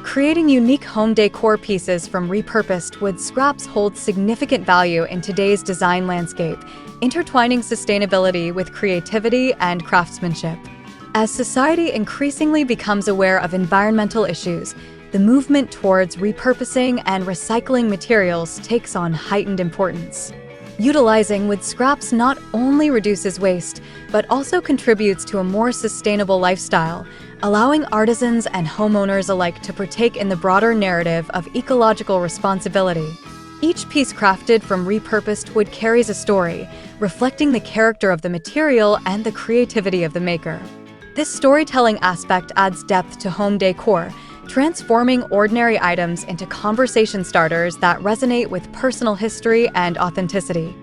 Creating unique home decor pieces from repurposed wood scraps holds significant value in today's design landscape, intertwining sustainability with creativity and craftsmanship. As society increasingly becomes aware of environmental issues, the movement towards repurposing and recycling materials takes on heightened importance. Utilizing wood scraps not only reduces waste, but also contributes to a more sustainable lifestyle, allowing artisans and homeowners alike to partake in the broader narrative of ecological responsibility. Each piece crafted from repurposed wood carries a story, reflecting the character of the material and the creativity of the maker. This storytelling aspect adds depth to home decor, transforming ordinary items into conversation starters that resonate with personal history and authenticity.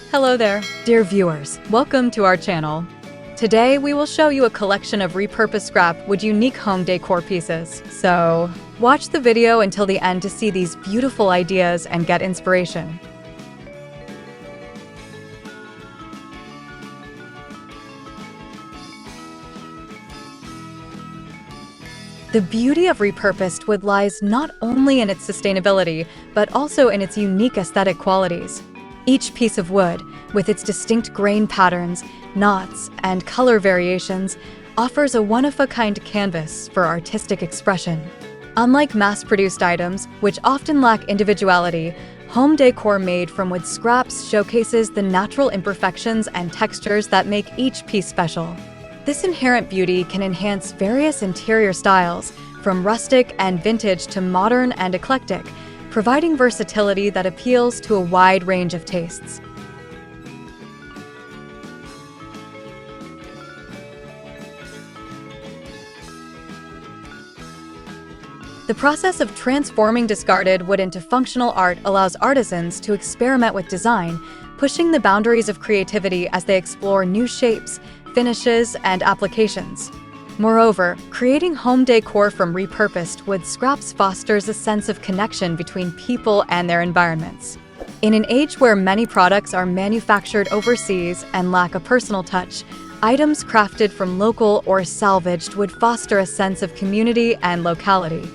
Hello there, dear viewers. Welcome to our channel. Today, we will show you a collection of repurposed scrap wood unique home decor pieces. So, watch the video until the end to see these beautiful ideas and get inspiration. The beauty of repurposed wood lies not only in its sustainability, but also in its unique aesthetic qualities. Each piece of wood, with its distinct grain patterns, knots, and color variations, offers a one-of-a-kind canvas for artistic expression. Unlike mass-produced items, which often lack individuality, home decor made from wood scraps showcases the natural imperfections and textures that make each piece special. This inherent beauty can enhance various interior styles, from rustic and vintage to modern and eclectic, providing versatility that appeals to a wide range of tastes. The process of transforming discarded wood into functional art allows artisans to experiment with design, pushing the boundaries of creativity as they explore new shapes, finishes, and applications. Moreover, creating home decor from repurposed wood scraps fosters a sense of connection between people and their environments. In an age where many products are manufactured overseas and lack a personal touch, items crafted from local or salvaged would foster a sense of community and locality.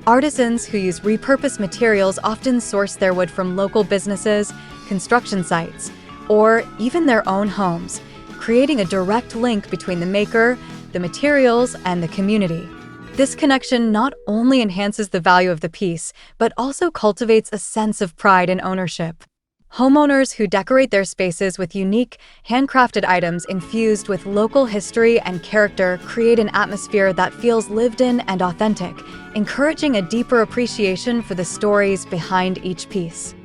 Artisans who use repurposed materials often source their wood from local businesses, construction sites, or even their own homes, creating a direct link between the maker, the materials, and the community. This connection not only enhances the value of the piece, but also cultivates a sense of pride and ownership. Homeowners who decorate their spaces with unique, handcrafted items infused with local history and character create an atmosphere that feels lived in and authentic, encouraging a deeper appreciation for the stories behind each piece.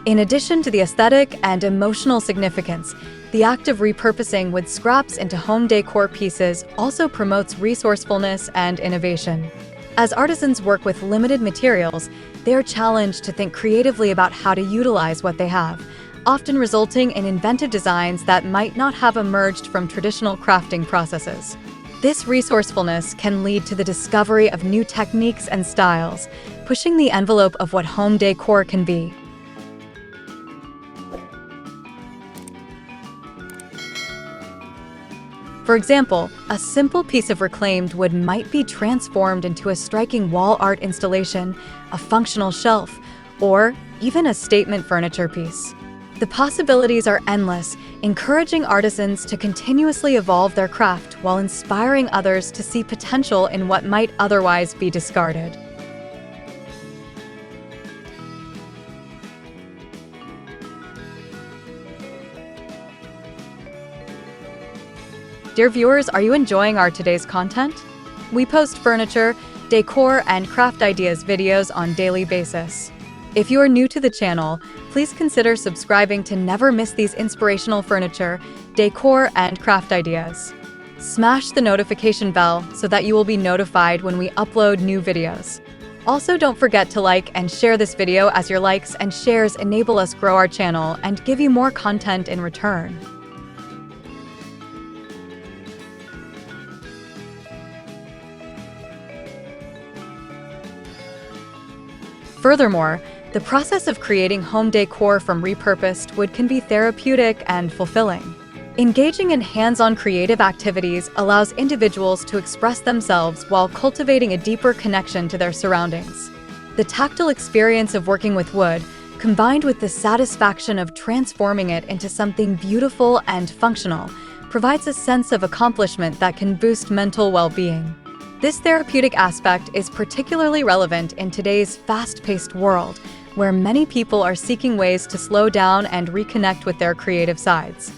In addition to the aesthetic and emotional significance, the act of repurposing wood scraps into home decor pieces also promotes resourcefulness and innovation. As artisans work with limited materials, they are challenged to think creatively about how to utilize what they have, often resulting in inventive designs that might not have emerged from traditional crafting processes. This resourcefulness can lead to the discovery of new techniques and styles, pushing the envelope of what home decor can be. For example, a simple piece of reclaimed wood might be transformed into a striking wall art installation, a functional shelf, or even a statement furniture piece. The possibilities are endless, encouraging artisans to continuously evolve their craft while inspiring others to see potential in what might otherwise be discarded. Dear viewers, are you enjoying our today's content? We post furniture, decor, and craft ideas videos on a daily basis. If you are new to the channel, please consider subscribing to never miss these inspirational furniture, decor, and craft ideas. Smash the notification bell so that you will be notified when we upload new videos. Also, don't forget to like and share this video, as your likes and shares enable us grow our channel and give you more content in return. Furthermore, the process of creating home decor from repurposed wood can be therapeutic and fulfilling. Engaging in hands-on creative activities allows individuals to express themselves while cultivating a deeper connection to their surroundings. The tactile experience of working with wood, combined with the satisfaction of transforming it into something beautiful and functional, provides a sense of accomplishment that can boost mental well-being. This therapeutic aspect is particularly relevant in today's fast-paced world, where many people are seeking ways to slow down and reconnect with their creative sides.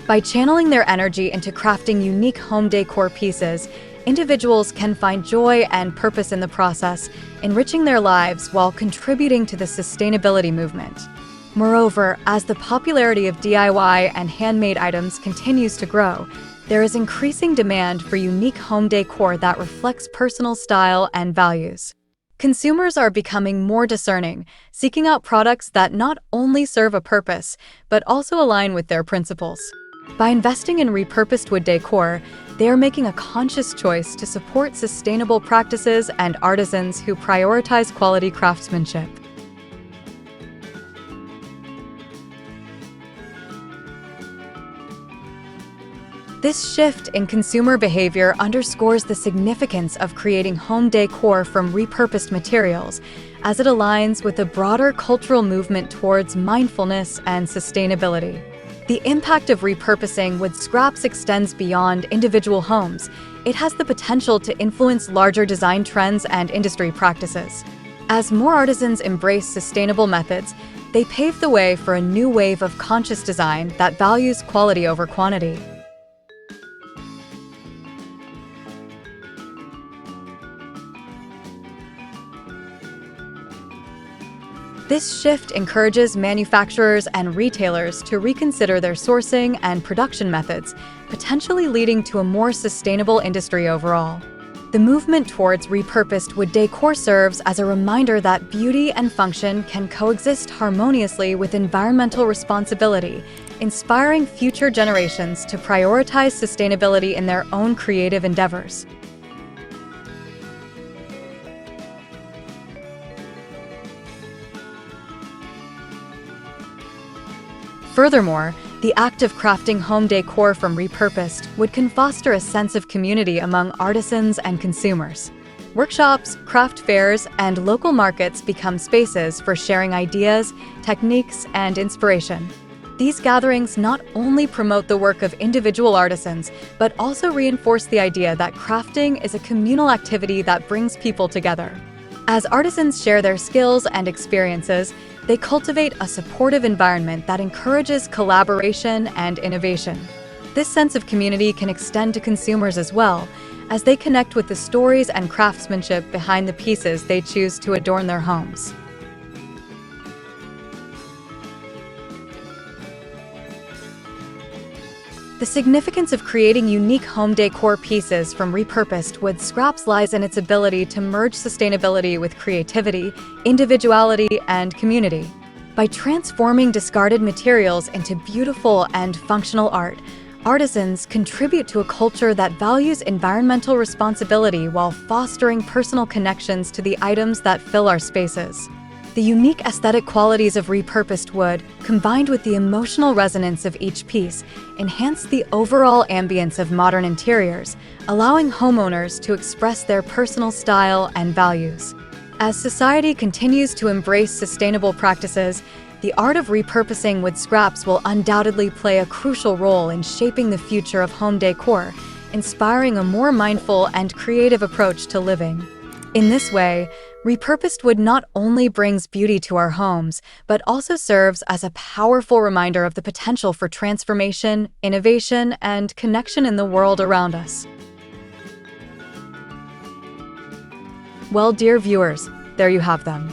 By channeling their energy into crafting unique home decor pieces, individuals can find joy and purpose in the process, enriching their lives while contributing to the sustainability movement. Moreover, as the popularity of DIY and handmade items continues to grow, there is increasing demand for unique home decor that reflects personal style and values. Consumers are becoming more discerning, seeking out products that not only serve a purpose, but also align with their principles. By investing in repurposed wood decor, they are making a conscious choice to support sustainable practices and artisans who prioritize quality craftsmanship. This shift in consumer behavior underscores the significance of creating home decor from repurposed materials, as it aligns with a broader cultural movement towards mindfulness and sustainability. The impact of repurposing wood scraps extends beyond individual homes. It has the potential to influence larger design trends and industry practices. As more artisans embrace sustainable methods, they pave the way for a new wave of conscious design that values quality over quantity. This shift encourages manufacturers and retailers to reconsider their sourcing and production methods, potentially leading to a more sustainable industry overall. The movement towards repurposed wood decor serves as a reminder that beauty and function can coexist harmoniously with environmental responsibility, inspiring future generations to prioritize sustainability in their own creative endeavors. Furthermore, the act of crafting home decor from repurposed wood can foster a sense of community among artisans and consumers. Workshops, craft fairs, and local markets become spaces for sharing ideas, techniques, and inspiration. These gatherings not only promote the work of individual artisans, but also reinforce the idea that crafting is a communal activity that brings people together. As artisans share their skills and experiences, they cultivate a supportive environment that encourages collaboration and innovation. This sense of community can extend to consumers as well, as they connect with the stories and craftsmanship behind the pieces they choose to adorn their homes. The significance of creating unique home decor pieces from repurposed wood scraps lies in its ability to merge sustainability with creativity, individuality, and community. By transforming discarded materials into beautiful and functional art, artisans contribute to a culture that values environmental responsibility while fostering personal connections to the items that fill our spaces. The unique aesthetic qualities of repurposed wood, combined with the emotional resonance of each piece, enhance the overall ambience of modern interiors, allowing homeowners to express their personal style and values. As society continues to embrace sustainable practices, the art of repurposing wood scraps will undoubtedly play a crucial role in shaping the future of home decor, inspiring a more mindful and creative approach to living. In this way, repurposed wood not only brings beauty to our homes, but also serves as a powerful reminder of the potential for transformation, innovation, and connection in the world around us. Well, dear viewers, there you have them.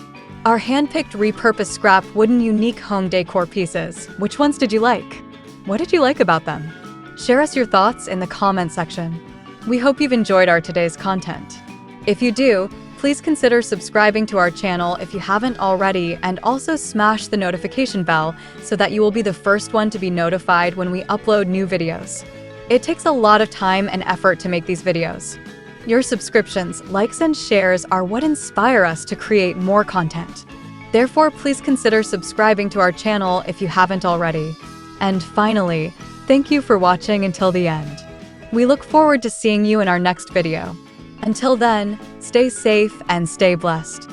Our hand-picked repurposed scrap wooden unique home decor pieces. Which ones did you like? What did you like about them? Share us your thoughts in the comment section. We hope you've enjoyed our today's content. If you do, please consider subscribing to our channel if you haven't already, and also smash the notification bell so that you will be the first one to be notified when we upload new videos. It takes a lot of time and effort to make these videos. Your subscriptions, likes, and shares are what inspire us to create more content. Therefore, please consider subscribing to our channel if you haven't already. And finally, thank you for watching until the end. We look forward to seeing you in our next video. Until then, stay safe and stay blessed.